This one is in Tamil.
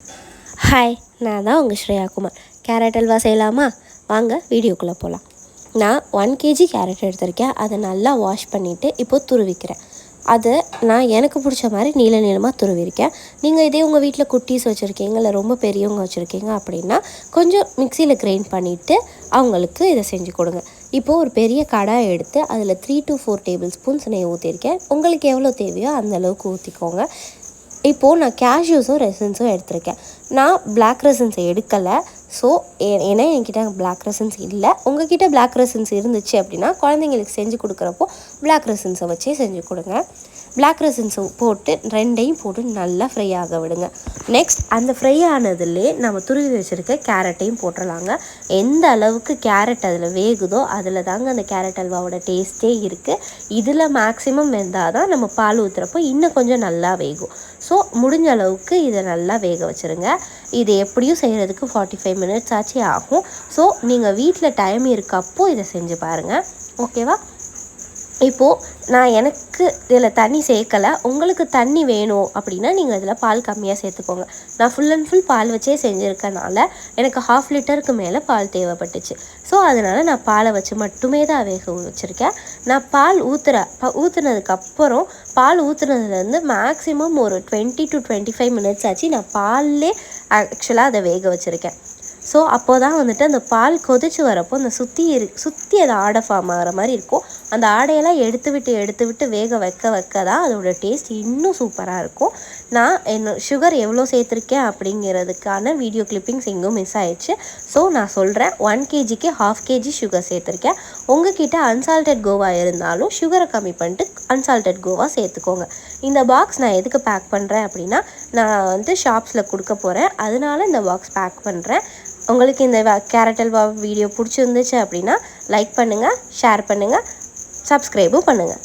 ஹாய், நான் தான் உங்கள் ஸ்ரேயா குமார். கேரட் அல்வா செய்யலாமா? வாங்க வீடியோக்குள்ளே போகலாம். நான் 1 kg கேரட் எடுத்திருக்கேன். அதை நல்லா வாஷ் பண்ணிவிட்டு இப்போது துருவிக்கிறேன். அதை நான் எனக்கு பிடிச்ச மாதிரி நீளமாக துருவிருக்கேன். நீங்கள் இதே உங்கள் வீட்டில் குட்டீஸ் வச்சுருக்கீங்க, இல்லை ரொம்ப பெரியவங்க வச்சுருக்கீங்க அப்படின்னா கொஞ்சம் மிக்சியில் கிரைண்ட் பண்ணிவிட்டு அவங்களுக்கு இதை செஞ்சு கொடுங்க. இப்போது ஒரு பெரிய கடாய் எடுத்து அதில் 3 to 4 டேபிள் ஸ்பூன்ஸ் நெய் ஊற்றிருக்கேன். உங்களுக்கு எவ்வளோ தேவையோ அந்தளவுக்கு ஊற்றிக்கோங்க. இப்போது நான் கேஷ்யூஸும் ரெசன்ஸும் எடுத்திருக்கேன். நான் பிளாக் ரெசன்ஸை எடுக்கலை. ஸோ ஏன்னா என்கிட்ட பிளாக் ரெசன்ஸ் இல்லை. உங்கள்கிட்ட பிளாக் ரெசன்ஸ் இருந்துச்சு அப்படின்னா குழந்தைங்களுக்கு செஞ்சு கொடுக்குறப்போ பிளாக் ரெசன்ஸை வச்சே செஞ்சு கொடுங்க. பிளாக் ரெசன்ஸை போட்டு ரெண்டையும் போட்டு நல்லா ஃப்ரை ஆக விடுங்க. நெக்ஸ்ட் அந்த ஃப்ரை ஆனதுலே நம்ம துருவி வச்சுருக்க கேரட்டையும் போட்டுடலாங்க. எந்த அளவுக்கு கேரட் அதில் வேகுதோ அதில் தாங்க அந்த கேரட் அல்வாவோட டேஸ்ட்டே இருக்குது. இதில் மேக்ஸிமம் வெந்தால் தான் நம்ம பால் ஊற்றுறப்போ இன்னும் கொஞ்சம் நல்லா வேகும். ஸோ முடிஞ்ச அளவுக்கு இதை நல்லா வேக வச்சுருங்க. இது எப்படியும் செய்கிறதுக்கு 45 minutes ஆச்சு ஆகும். ஸோ நீங்கள் வீட்டில் டைம் இருக்கப்போ இதை செஞ்சு பாருங்கள். ஓகேவா? இப்போது நான் எனக்கு இதில் தண்ணி சேர்க்கலை. உங்களுக்கு தண்ணி வேணும் அப்படின்னா நீங்கள் இதில் பால் கம்மியாக சேர்த்துக்கோங்க. நான் ஃபுல் அண்ட் ஃபுல் பால் வச்சே செஞ்சுருக்கனால எனக்கு 1/2 லிட்டருக்கு மேலே பால் தேவைப்பட்டுச்சு. ஸோ அதனால் நான் பாலை வச்சு மட்டுமே தான் வேக வச்சுருக்கேன். நான் பால் ஊற்றுனதுக்கப்புறம் பால் ஊற்றுனதுலேருந்து மேக்ஸிமம் ஒரு 20 to 25 minutes ஆச்சு நான் பால்லே ஆக்சுவலாக அதை வேக வச்சுருக்கேன். ஸோ அப்போ தான் வந்துட்டு அந்த பால் கொதிச்சு வரப்போ அந்த சுற்றி அது ஆடை ஃபார்ம் ஆகிற மாதிரி இருக்கும். அந்த ஆடையெல்லாம் எடுத்து விட்டு வேக வைக்க தான் அதோடய டேஸ்ட் இன்னும் சூப்பராக இருக்கும். நான் சுகர் எவ்வளோ சேர்த்துருக்கேன் அப்படிங்கிறதுக்கான வீடியோ கிளிப்பிங்ஸ் எங்கும் மிஸ் ஆயிடுச்சு. ஸோ நான் சொல்கிறேன், 1 kgக்கு 1/2 kg சுகர் சேர்த்துருக்கேன். உங்ககிட்ட அன்சால்டட் கோவா இருந்தாலும் சுகரை கம்மி பண்ணிட்டு அன்சால்டட் கோவா சேர்த்துக்கோங்க. இந்த பாக்ஸ் நான் எதுக்கு பேக் பண்ணுறேன் அப்படின்னா நான் ஷாப்ஸில் கொடுக்க போகிறேன். அதனால இந்த பாக்ஸ் பேக் பண்ணுறேன். உங்களுக்கு இந்த கேரட் அல்வா வீடியோ பிடிச்சிருந்துச்சு அப்படின்னா லைக் பண்ணுங்கள், ஷேர் பண்ணுங்கள், சப்ஸ்கிரைபும் பண்ணுங்கள்.